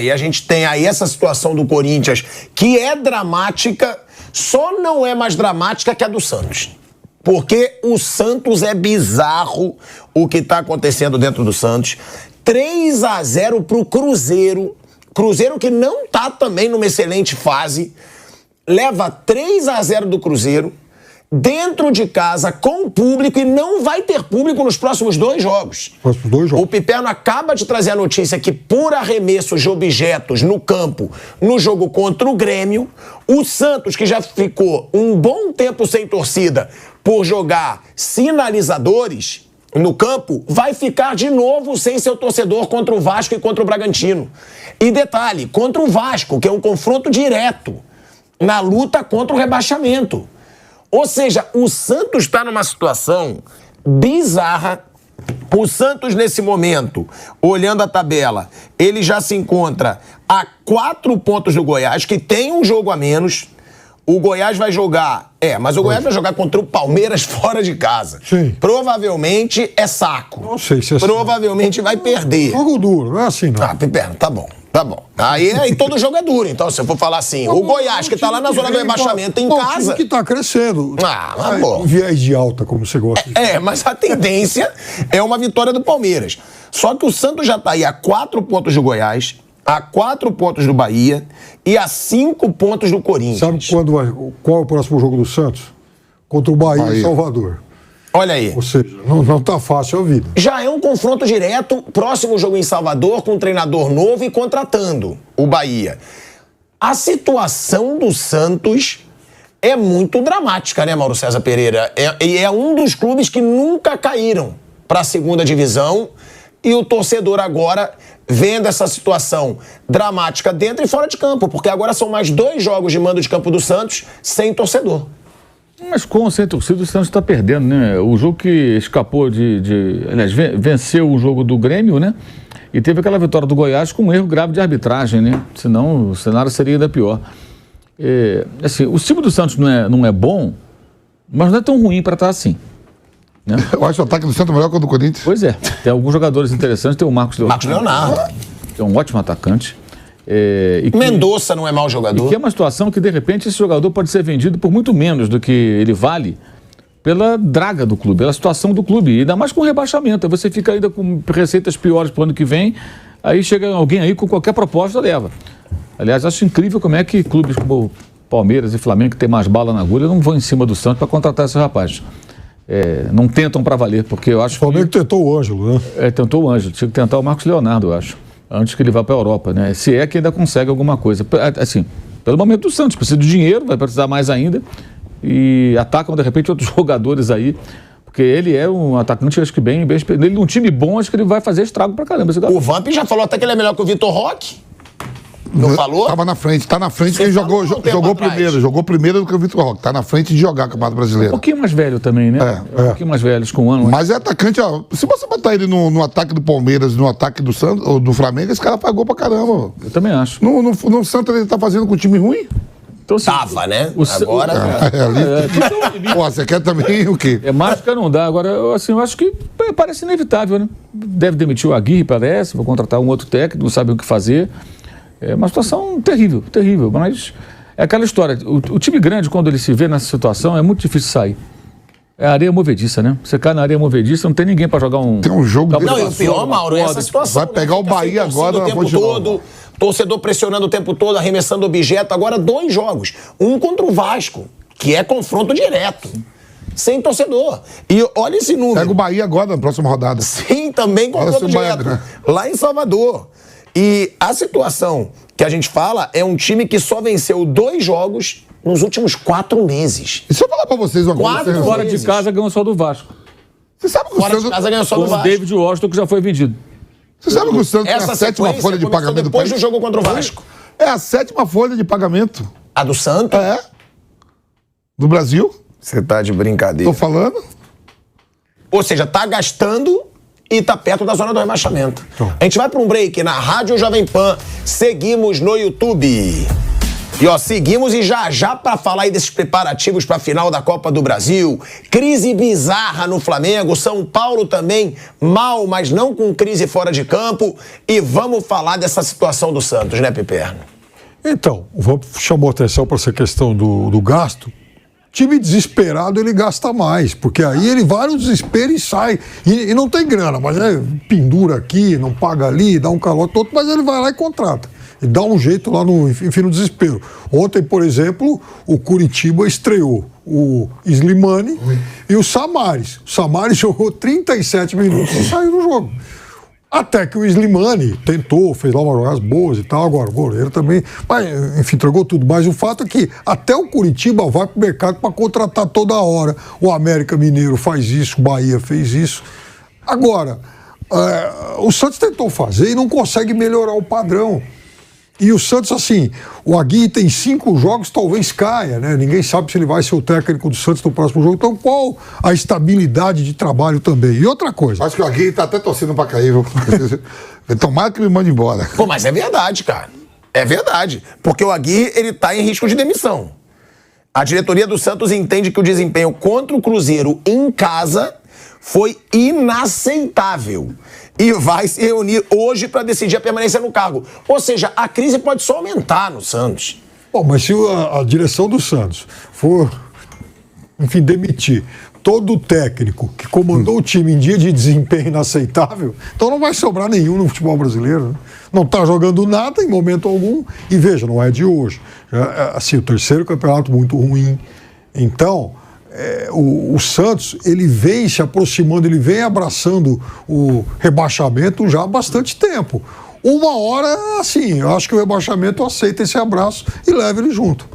E a gente tem aí essa situação do Corinthians, que é dramática, só não é mais dramática que a do Santos. Porque o Santos é bizarro o que está acontecendo dentro do Santos. 3-0 pro Cruzeiro. Cruzeiro que não está também numa excelente fase. Leva 3-0 do Cruzeiro. Dentro de casa, com público, e não vai ter público nos próximos 2 jogos. O Piperno acaba de trazer a notícia que, por arremessos de objetos no campo, no jogo contra o Grêmio, o Santos, que já ficou um bom tempo sem torcida por jogar sinalizadores no campo, vai ficar de novo sem seu torcedor contra o Vasco e contra o Bragantino. E detalhe, contra o Vasco, que é um confronto direto na luta contra o rebaixamento. Ou seja, o Santos está numa situação bizarra. O Santos, nesse momento, olhando a tabela, ele já se encontra a 4 pontos do Goiás, que tem um jogo a menos. O Goiás vai jogar... mas o Goiás vai jogar contra o Palmeiras fora de casa. Sim. Provavelmente é saco. Não sei se é Provavelmente vai perder. Jogo duro, não é assim, não. Piperno, tá bom. Tá bom. Aí todo jogo é duro. Então, se eu for falar assim, o Goiás, que tá lá na zona do rebaixamento em casa... O que tá crescendo. Mas bom. Viés de alta, como você gosta. Mas a tendência é uma vitória do Palmeiras. Só que o Santos já tá aí a 4 pontos do Goiás, a 4 pontos do Bahia e a 5 pontos do Corinthians. Sabe qual é o próximo jogo do Santos? Contra o Bahia e Salvador. Olha aí. Ou seja, não tá fácil a vida. Já é um confronto direto, próximo jogo em Salvador, com um treinador novo e contratando o Bahia. A situação do Santos é muito dramática, né, Mauro César Pereira? É um dos clubes que nunca caíram para a segunda divisão, e o torcedor agora vendo essa situação dramática dentro e fora de campo, porque agora são mais 2 jogos de mando de campo do Santos sem torcedor. Mas com ou sem torcida, o Santos está perdendo, né? O jogo que escapou aliás, venceu o jogo do Grêmio, né? E teve aquela vitória do Goiás com um erro grave de arbitragem, né? Senão o cenário seria ainda pior. Assim, o time do Santos não é bom, mas não é tão ruim para estar assim. Né? Eu acho o ataque do Santos melhor que o do Corinthians. Pois é. Tem alguns jogadores interessantes. Tem o Marcos Leonardo. Que é um ótimo atacante. Mendonça não é mau jogador. E que é uma situação que, de repente, esse jogador pode ser vendido por muito menos do que ele vale pela draga do clube, pela situação do clube. E ainda mais com rebaixamento. Aí você fica ainda com receitas piores para o ano que vem, aí chega alguém aí com qualquer proposta, leva. Aliás, acho incrível como é que clubes como Palmeiras e Flamengo, que tem mais bala na agulha, não vão em cima do Santos para contratar esses rapazes. Não tentam para valer, porque eu acho que... O Flamengo tentou o Ângelo, né? Tentou o Ângelo. Tinha que tentar o Marcos Leonardo, eu acho. Antes que ele vá para a Europa, né? Se é que ainda consegue alguma coisa. Assim, pelo momento do Santos, precisa de dinheiro, vai precisar mais ainda. E atacam, de repente, outros jogadores aí. Porque ele é um atacante, acho que bem... Ele num time bom, acho que ele vai fazer estrago pra caramba. O Vamp já falou até que ele é melhor que o Vitor Roque. Não falou? Tava na frente, tá na frente, porque ele jogou primeiro do que o Vitor Roque. Tá na frente de jogar o Campeonato Brasileiro. Um pouquinho mais velho também, né? Um pouquinho mais velhos, com um ano. Mas é atacante, ó. Se você botar ele no ataque do Palmeiras, no ataque do Santos, ou do Flamengo, esse cara faz gol pra caramba. Eu também acho. No Santos ele tá fazendo com um time ruim? Então, tava, né? Agora... Pô, você quer também o quê? Mágica não dá. Agora, assim, eu acho que parece inevitável, né? Deve demitir o Aguirre, parece, vou contratar um outro técnico, não sabe o que fazer. É uma situação terrível, terrível, mas é aquela história, o time grande, quando ele se vê nessa situação, é muito difícil sair. É areia movediça, né? Você cai na areia movediça, não tem ninguém para jogar um... Tem um jogo... Não, e o pior, Mauro, é essa situação. Vai pegar o Bahia agora o tempo todo, torcedor pressionando o tempo todo, arremessando objeto, agora 2 jogos. Um contra o Vasco, que é confronto direto. Sem torcedor. E olha esse número. Pega o Bahia agora na próxima rodada. Sim, também confronto direto. Bahia, né? Lá em Salvador. E a situação que a gente fala é um time que só venceu 2 jogos nos últimos 4 meses. E se eu falar pra vocês uma coisa... Fora de casa ganhou só do Vasco. Você sabe que Fora de casa ganhou só do Vasco. O David Washington, que já foi vendido. Você sabe que o Santos é a 7ª folha de pagamento do país? Depois do jogo contra o Vasco. É a 7ª folha de pagamento. A do Santos? É. Do Brasil. Você tá de brincadeira. Tô falando. Ou seja, tá gastando... e tá perto da zona do rebaixamento. A gente vai para um break na Rádio Jovem Pan. Seguimos no YouTube. E ó, seguimos e já para falar aí desses preparativos para a final da Copa do Brasil, crise bizarra no Flamengo, São Paulo também mal, mas não com crise fora de campo, e vamos falar dessa situação do Santos, né, Piperno? Então, chamou atenção para essa questão do gasto. Time desesperado, ele gasta mais, porque aí ele vai no desespero e sai. E não tem grana, mas pendura aqui, não paga ali, dá um calote todo, mas ele vai lá e contrata. E dá um jeito lá no desespero. Ontem, por exemplo, o Curitiba estreou o Slimani e o Samaris. O Samaris jogou 37 minutos e saiu do jogo. Até que o Slimani tentou, fez lá umas jogadas boas e tal, agora o goleiro também, mas, enfim, entregou tudo. Mas o fato é que até o Curitiba vai pro mercado para contratar toda hora. O América Mineiro faz isso, o Bahia fez isso. Agora, o Santos tentou fazer e não consegue melhorar o padrão. E o Santos, assim, o Aguirre tem 5 jogos, talvez caia, né? Ninguém sabe se ele vai ser o técnico do Santos no próximo jogo. Então, qual a estabilidade de trabalho também? E outra coisa... Acho que o Aguirre tá até torcendo pra cair, viu? Tomara que me mande embora. Pô, mas é verdade, cara. É verdade. Porque o Aguirre, ele tá em risco de demissão. A diretoria do Santos entende que o desempenho contra o Cruzeiro em casa foi inaceitável. E vai se reunir hoje para decidir a permanência no cargo. Ou seja, a crise pode só aumentar no Santos. Bom, mas se a direção do Santos for, enfim, demitir todo o técnico que comandou o time em dia de desempenho inaceitável, então não vai sobrar nenhum no futebol brasileiro. Né? Não está jogando nada em momento algum. E veja, não é de hoje. Assim, o terceiro campeonato muito ruim. Então... o Santos, ele vem se aproximando, ele vem abraçando o rebaixamento já há bastante tempo. Uma hora, assim, eu acho que o rebaixamento aceita esse abraço e leva ele junto.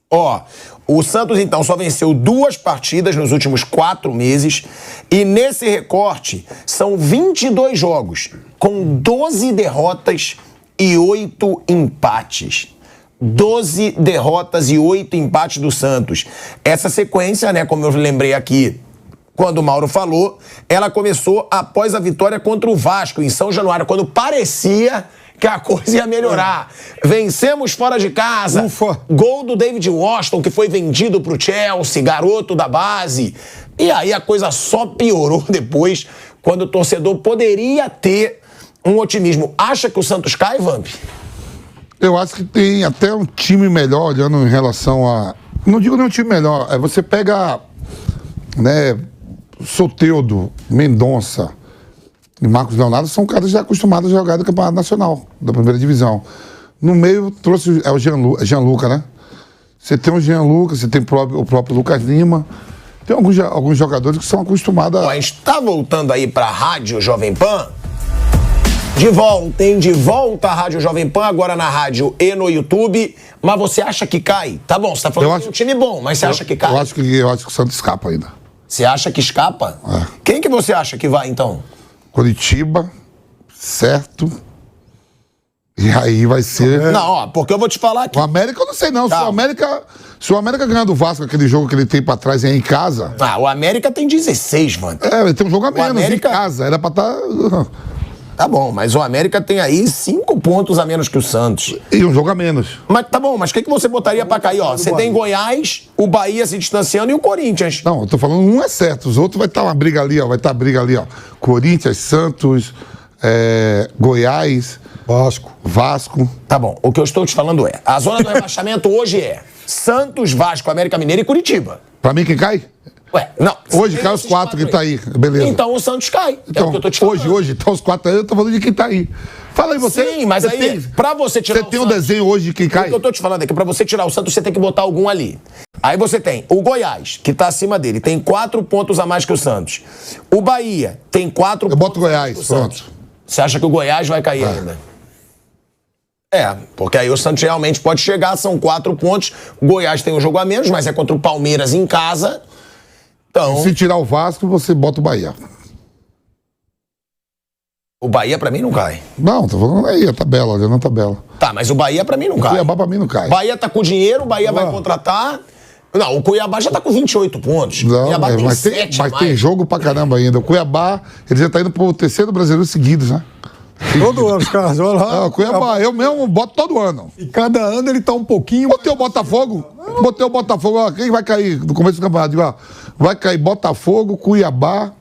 Ó, o Santos, então, só venceu 2 partidas nos últimos 4 meses e nesse recorte são 22 jogos, com 12 derrotas e 8 empates. 12 derrotas e 8 empates do Santos. Essa sequência, né, como eu lembrei aqui, quando o Mauro falou, ela começou após a vitória contra o Vasco, em São Januário, quando parecia que a coisa ia melhorar. Vencemos fora de casa. Ufa. Gol do David Washington, que foi vendido pro Chelsea, garoto da base. E aí a coisa só piorou depois, quando o torcedor poderia ter um otimismo. Acha que o Santos cai, Vamp? Eu acho que tem até um time melhor olhando em relação a... Não digo nem um time melhor, você pega, né, Soteldo, Mendonça e Marcos Leonardo, são caras já acostumados a jogar do Campeonato Nacional, da primeira divisão. No meio trouxe o Gianluca, né? Você tem o Gianluca, você tem o próprio Lucas Lima, tem alguns jogadores que são acostumados a... A gente tá voltando aí pra Rádio Jovem Pan. De volta a Rádio Jovem Pan, agora na rádio e no YouTube. Mas você acha que cai? Tá bom, você tá falando que é um time bom, mas você acha que cai? Eu acho que o Santos escapa ainda. Você acha que escapa? É. Quem que você acha que vai, então? Curitiba, certo. E aí vai ser... Não, ó, porque eu vou te falar aqui. O América eu não sei não. Tá. Se o América ganhar do Vasco, aquele jogo que ele tem pra trás e é em casa... Ah, o América tem 16, mano. Ele tem um jogo a menos América... em casa. Era pra estar... Tá bom, mas o América tem aí 5 pontos a menos que o Santos. E um jogo a menos. Mas tá bom, mas o que você botaria pra cair? Ó, você tem Goiás, o Bahia se distanciando e o Corinthians. Não, eu tô falando um é certo. Os outros vai estar uma briga ali, ó. Vai estar briga ali, ó. Corinthians, Santos, Goiás, Vasco. Tá bom, o que eu estou te falando é, a zona do rebaixamento hoje é Santos, Vasco, América Mineiro e Curitiba. Pra mim quem cai? Ué, não. Hoje cai os 4 que tá aí, beleza. Então o Santos cai. Então, é o que eu tô te falando. hoje, tá os 4 aí, eu tô falando de quem tá aí. Fala aí você. Sim, mas você aí, pra você tirar Você tem um desenho hoje de quem cai? O que eu tô te falando é que pra você tirar o Santos, você tem que botar algum ali. Aí você tem o Goiás, que tá acima dele, tem 4 pontos a mais que o Santos. O Bahia tem 4 pontos. Eu boto o Goiás, que o pronto. Santos. Você acha que o Goiás vai cair ainda? Porque aí o Santos realmente pode chegar, são 4 pontos. O Goiás tem um jogo a menos, mas é contra o Palmeiras em casa. Então, se tirar o Vasco, você bota o Bahia. o Bahia pra mim não cai. Não, tô falando aí, a tabela, olhando a tabela. Tá, mas o Bahia pra mim não cai. O Cuiabá pra mim não cai. Bahia tá com dinheiro, o Bahia vai contratar. Não, o Cuiabá já tá com 28 pontos. Não, o Cuiabá tem mas 7 tem jogo pra caramba ainda. O Cuiabá, ele já tá indo pro 3º brasileiro seguidos, né? Todo ano, os caras olham lá. Ah, Cuiabá, eu mesmo boto todo ano. E cada ano ele tá um pouquinho. Botei o Botafogo, ó, quem vai cair no começo do campeonato? Digo, ó, vai cair Botafogo, Cuiabá,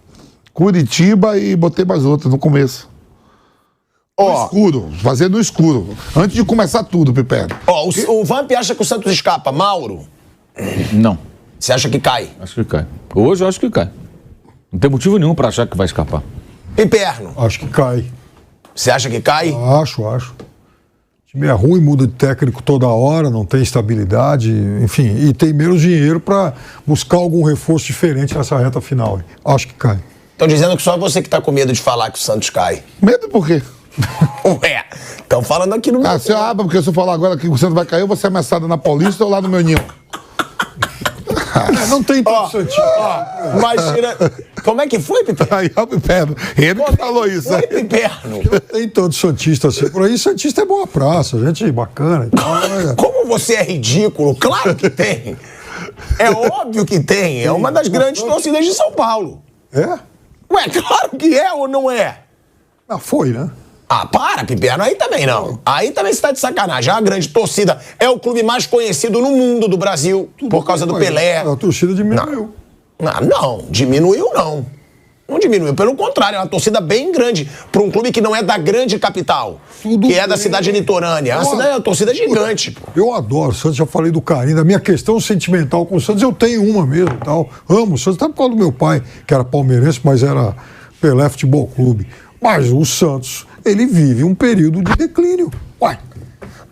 Curitiba e botei mais outro no começo. No escuro, fazendo no escuro. Antes de começar tudo, Piperno. Ó, o Vamp acha que o Santos escapa. Mauro, Não, você acha que cai? acho que cai. Hoje eu acho que cai. Não tem motivo nenhum pra achar que vai escapar. Piperno, Acho que cai. você acha que cai? Acho. O time é ruim, muda de técnico toda hora, não tem estabilidade, enfim, e tem menos dinheiro para buscar algum reforço diferente nessa reta final. Acho que cai. Estão dizendo que só você que tá com medo de falar que o Santos cai. Medo por quê? Ué, estão falando aqui no Ah, se eu abro, porque se eu falar agora que o Santos vai cair, eu vou ser ameaçado na Paulista ou lá no meu ninho. Não tem tanto Ó, Santinho. Imagina. Como é que foi, Piperno? Aí, ó, Piperno. Ele que falou isso, Foi, né? Piperno. Não tem tanto Santista assim. Por aí, Santista é boa praça, gente bacana e tal. Como você é ridículo? Claro que tem. É óbvio que tem. É uma das grandes torcidas de São Paulo. É? Ué, claro que é ou não é? Ah, foi, né? Ah, para, Piperno. Aí também não. Aí também você tá de sacanagem. É uma grande torcida. É o clube mais conhecido no mundo do Brasil por causa do Pelé. A torcida diminuiu. Não, diminuiu não. Não diminuiu, pelo contrário, é uma torcida bem grande para um clube que não é da grande capital, Tudo que é da bem. cidade litorânea. É uma torcida gigante, pô. Eu adoro o Santos, já falei do carinho, da minha questão sentimental com o Santos, eu tenho uma mesmo e tal. Amo o Santos, até por causa do meu pai, que era palmeirense, mas era Pelé Futebol Clube. Mas o Santos, ele vive um período de declínio. Uai,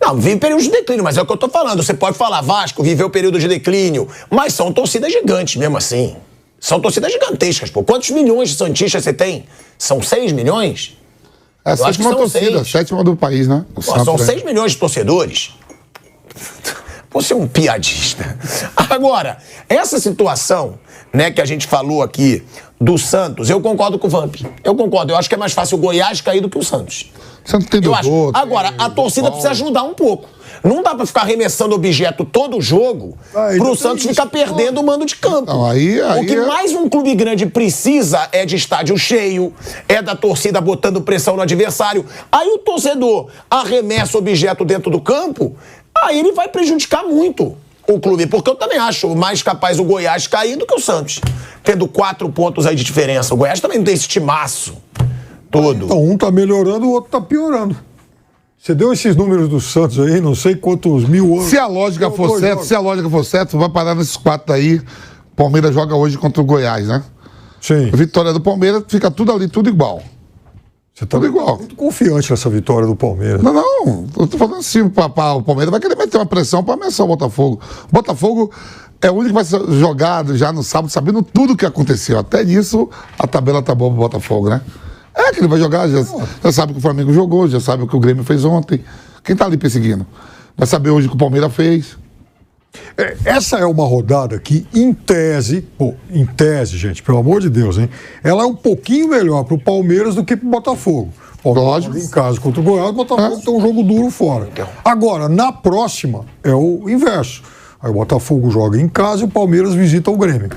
Não, vive período de declínio, mas é o que eu tô falando. Você pode falar, Vasco viveu período de declínio, mas são torcidas gigantes mesmo assim. São torcidas gigantescas, pô. Quantos milhões de santistas você tem? São 6 milhões? É a acho que sétima são torcida, 6. sétima do país, né? O Pô, Santos, são né? 6 milhões de torcedores. Você é um piadista. Agora, essa situação, né, que a gente falou aqui do Santos, eu concordo com o Vamp. Eu concordo. Eu acho que é mais fácil o Goiás cair do que o Santos. O Santos tem Eu acho. Dodô, Agora, a torcida precisa ajudar um pouco. Não dá pra ficar arremessando objeto todo jogo ainda pro tem Santos isso, ficar perdendo o mando de campo. Não, aí O que é- mais um clube grande precisa é de estádio cheio, é da torcida botando pressão no adversário. Aí o torcedor arremessa objeto dentro do campo, aí ele vai prejudicar muito o clube. Porque eu também acho mais capaz o Goiás cair do que o Santos. Tendo 4 pontos aí de diferença. O Goiás também não tem esse timaço todo. então um tá melhorando, o outro tá piorando. Você deu esses números do Santos aí, não sei quantos mil anos. Se a lógica for certa, vai parar nesses 4 aí. Palmeiras joga hoje contra o Goiás, né? Sim. Vitória do Palmeiras, fica tudo ali, tudo igual. Você tá tudo igual. muito confiante nessa vitória do Palmeiras. Não, eu tô falando assim, o Palmeiras vai querer meter uma pressão pra ameaçar o Botafogo. O Botafogo é o único que vai ser jogado já no sábado, sabendo tudo o que aconteceu. Até nisso, a tabela tá boa pro Botafogo, né? É que ele vai jogar, já sabe o que o Flamengo jogou, já sabe o que o Grêmio fez ontem. Quem tá ali perseguindo? Vai saber hoje o que o Palmeiras fez. Essa é uma rodada que, em tese, gente, pelo amor de Deus, hein? Ela é um pouquinho melhor pro Palmeiras do que pro Botafogo. Lógico. Em casa contra o Goiás, o Botafogo tem um jogo duro fora. Agora, na próxima, é o inverso. Aí o Botafogo joga em casa e o Palmeiras visita o Grêmio.